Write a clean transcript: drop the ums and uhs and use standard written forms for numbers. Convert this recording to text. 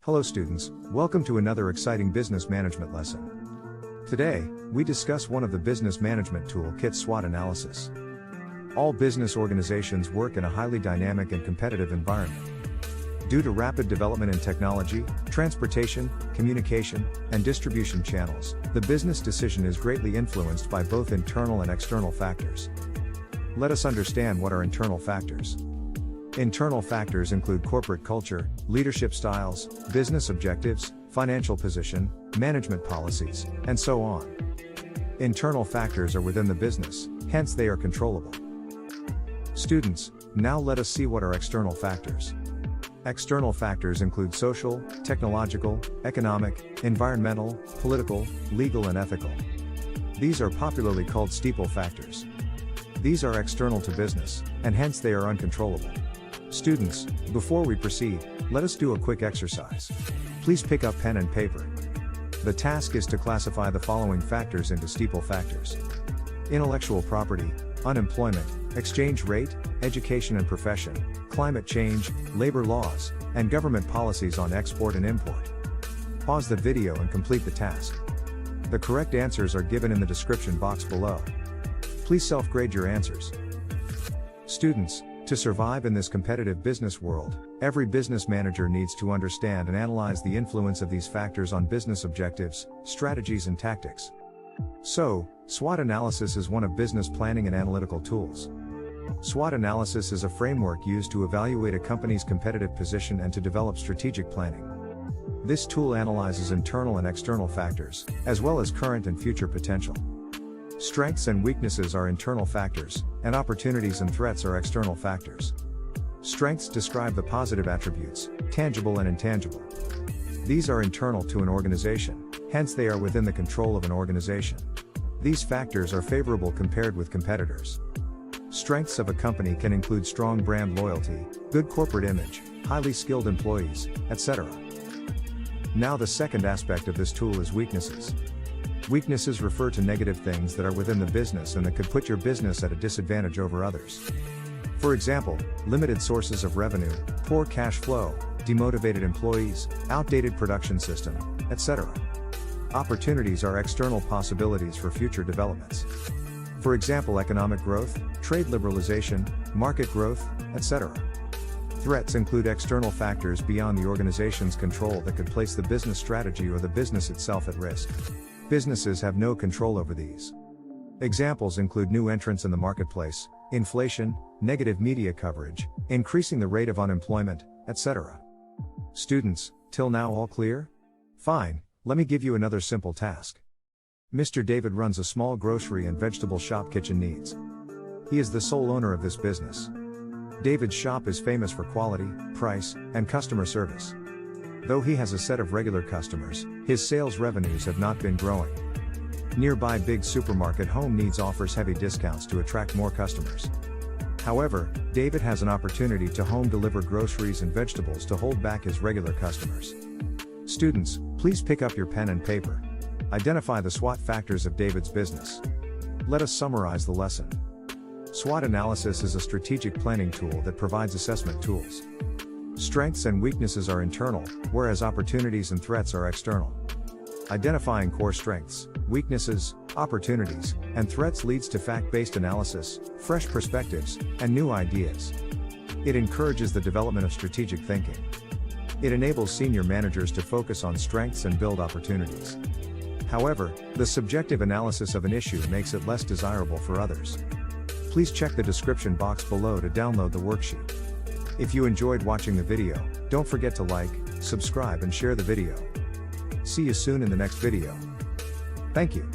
Hello students, welcome to another exciting business management lesson. Today, we discuss one of the business management toolkit SWOT analysis. All business organizations work in a highly dynamic and competitive environment. Due to rapid development in technology, transportation, communication, and distribution channels, the business decision is greatly influenced by both internal and external factors. Let us understand what are internal factors. Internal factors include corporate culture, leadership styles, business objectives, financial position, management policies, and so on. Internal factors are within the business, hence they are controllable. Students, now let us see what are external factors. External factors include social, technological, economic, environmental, political, legal and ethical. These are popularly called steeple factors. These are external to business, and hence they are uncontrollable. Students, before we proceed, let us do a quick exercise. Please pick up pen and paper. The task is to classify the following factors into steeple factors: intellectual property, unemployment, exchange rate, education and profession, climate change, labor laws, and government policies on export and import. Pause the video and complete the task. The correct answers are given in the description box below. Please self-grade your answers. Students, to survive in this competitive business world, every business manager needs to understand and analyze the influence of these factors on business objectives, strategies and tactics. So, SWOT analysis is one of business planning and analytical tools. SWOT analysis is a framework used to evaluate a company's competitive position and to develop strategic planning. This tool analyzes internal and external factors, as well as current and future potential. Strengths and weaknesses are internal factors, and opportunities and threats are external factors. Strengths describe the positive attributes, tangible and intangible. These are internal to an organization, hence they are within the control of an organization. These factors are favorable compared with competitors. Strengths of a company can include strong brand loyalty, good corporate image, highly skilled employees, etc. Now the second aspect of this tool is weaknesses. Weaknesses refer to negative things that are within the business and that could put your business at a disadvantage over others. For example, limited sources of revenue, poor cash flow, demotivated employees, outdated production system, etc. Opportunities are external possibilities for future developments. For example, economic growth, trade liberalization, market growth, etc. Threats include external factors beyond the organization's control that could place the business strategy or the business itself at risk. Businesses have no control over these. Examples include new entrants in the marketplace, inflation, negative media coverage, increasing the rate of unemployment, etc. Students, till now all clear? Fine, let me give you another simple task. Mr. David runs a small grocery and vegetable shop. Kitchen needs. He is the sole owner of this business. David's shop is famous for quality, price, and customer service. Though he has a set of regular customers, his sales revenues have not been growing. Nearby big supermarket Home Needs offers heavy discounts to attract more customers. However, David has an opportunity to home deliver groceries and vegetables to hold back his regular customers. Students, please pick up your pen and paper. Identify the SWOT factors of David's business. Let us summarize the lesson. SWOT analysis is a strategic planning tool that provides assessment tools. Strengths and weaknesses are internal, whereas opportunities and threats are external. Identifying core strengths, weaknesses, opportunities, and threats leads to fact-based analysis, fresh perspectives, and new ideas. It encourages the development of strategic thinking. It enables senior managers to focus on strengths and build opportunities. However, the subjective analysis of an issue makes it less desirable for others. Please check the description box below to download the worksheet. If you enjoyed watching the video, don't forget to like, subscribe and share the video. See you soon in the next video. Thank you.